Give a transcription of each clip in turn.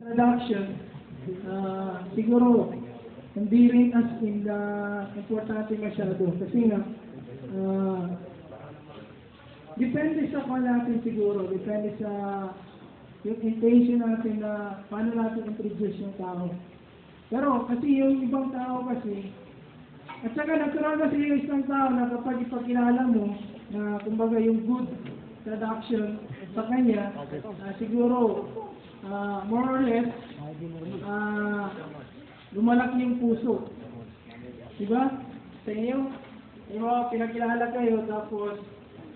Introduction, siguro hindi rin as in importante masyado kasi nga depende sa kung natin siguro, depende sa yung intention natin na paano natin introduce yung tao. Pero kasi yung ibang tao kasi, at saka nagkaroon kasi yung isang tao na kapag ipakilala mo na kumbaga yung good introduction sa kanya, siguro more or less, lumalaki yung puso. Diba? Sa inyo, pinakilala kayo, tapos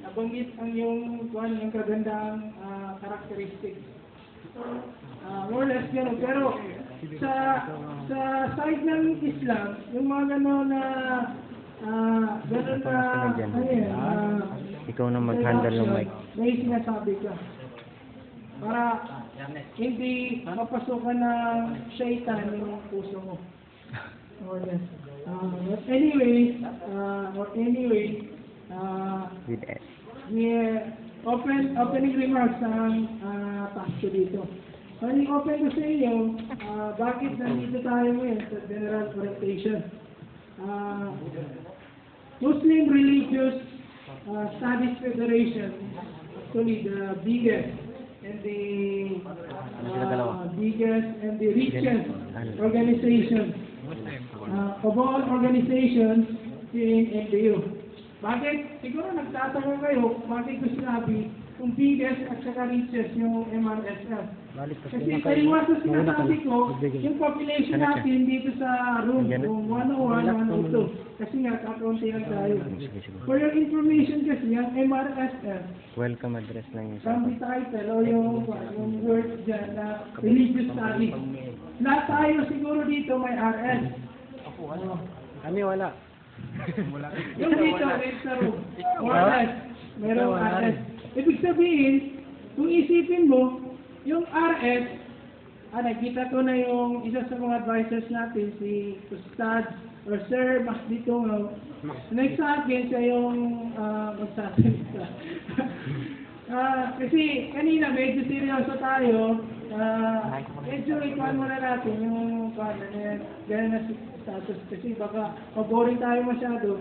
nabanggit ang yung kagandang characteristics. More or less gano'n. Pero sa side ng Islam, yung mga gano'n na gano'n na ikaw na mag-handle ng mic. May sinasabi ka. Para hindi mapasukan ng shaitan yung puso mo. Or yes. But anyway, opening remarks ang pastor dito. So, open ko sa inyo, bakit nandito tayo ngayon sa General Orientation. Muslim Religious Studies Federation, actually the biggest and the richest organization of all organizations in NDU. Bakit? Siguro nagtataka kayo, bakit ko sinabi kung biggest at saka richest yung MRSF. Kasi kaliwas sa sinasabi ko, yung population natin dito sa room, kung 101, 102. Kasi nga, kakaunti lang tayo. For your information kasi, yung MRSF, welcome address lang yun. from the title o yung word dyan na religious studies. Lahat tayo siguro dito may RS. Kami wala. Yung dito, sa room, RS. Merong RS. Ibig sabihin, kung isipin mo, yung RS, nakita ko na yung isa sa mga advisors natin, si Ustad or Sir Mas dito. Next sa akin, siya yung magsasalita. Kasi kanina medyo seryoso tayo, medyo ikuhan muna natin yung gano'n na status kasi baka maboring tayo masyado.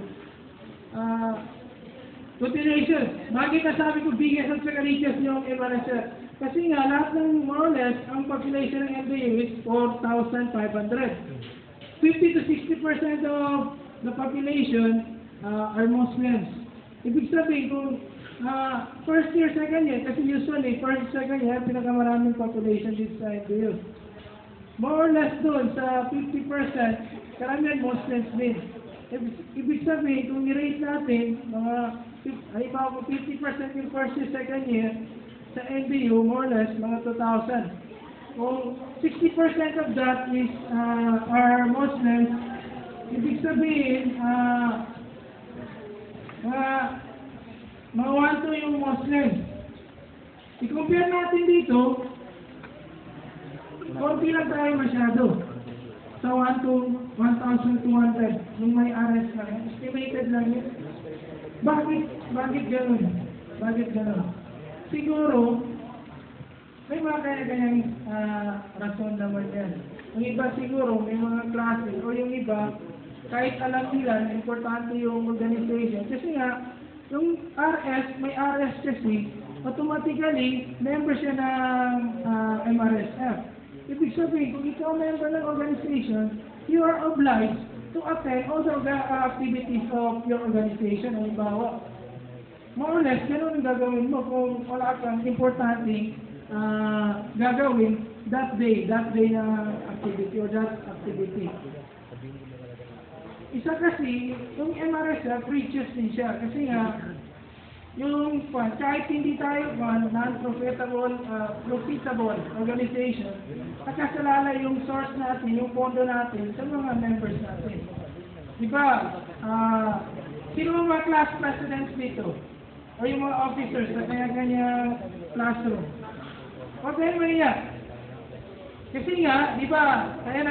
Continuation. Bakit nasabi ko biggest at saka richest yung MRSF? Kasi nga lahat ng more or less ang population ng NDU is 4,500. 50 to 60% of the population are Muslims. Ibig sabihin kung first year, second year, kasi usually first, second year, pinakamaraming population dito sa NDU. More or less doon sa 50%, karamihan Muslims din. Ibig sabihin, kung i-rate natin, mga, halimbawa 50% yung first year, second year, sa NDU, more or less, mga 2,000. Kung 60% of that is are Muslims, ibig sabihin, mga 1-2 yung Muslims. I-compare natin dito, konti lang tayo masyado. Sa 1,200, yung may RS lang, estimated lang yun. Bakit gano'n? Bakit gano'n? Siguro, may mga kanya-kanyang rason naman yan. Yung iba siguro, may mga klase, o yung iba, kahit alam nila, importante yung organization. Kasi nga, yung RS, may RS kasi, automatically, member siya ng MRSF. Ibig sabihin, kung ikaw member ng organization, you are obliged to attend all the activities of your organization. Halimbawa, more or less, ganun ang gagawin mo kung wala kang importante gagawin that day na activity or that activity. Isa kasi, yung MRSF, reaches din siya. Kasi nga, yung kahit hindi tayo non-profitable organization, nakasalala yung source natin, yung pondo natin sa mga members natin. Diba? Sino mga class presidents dito? O yung mga officers sa kanya-kanya classroom? Huwag kayo maniyak. Kasi nga, diba, kaya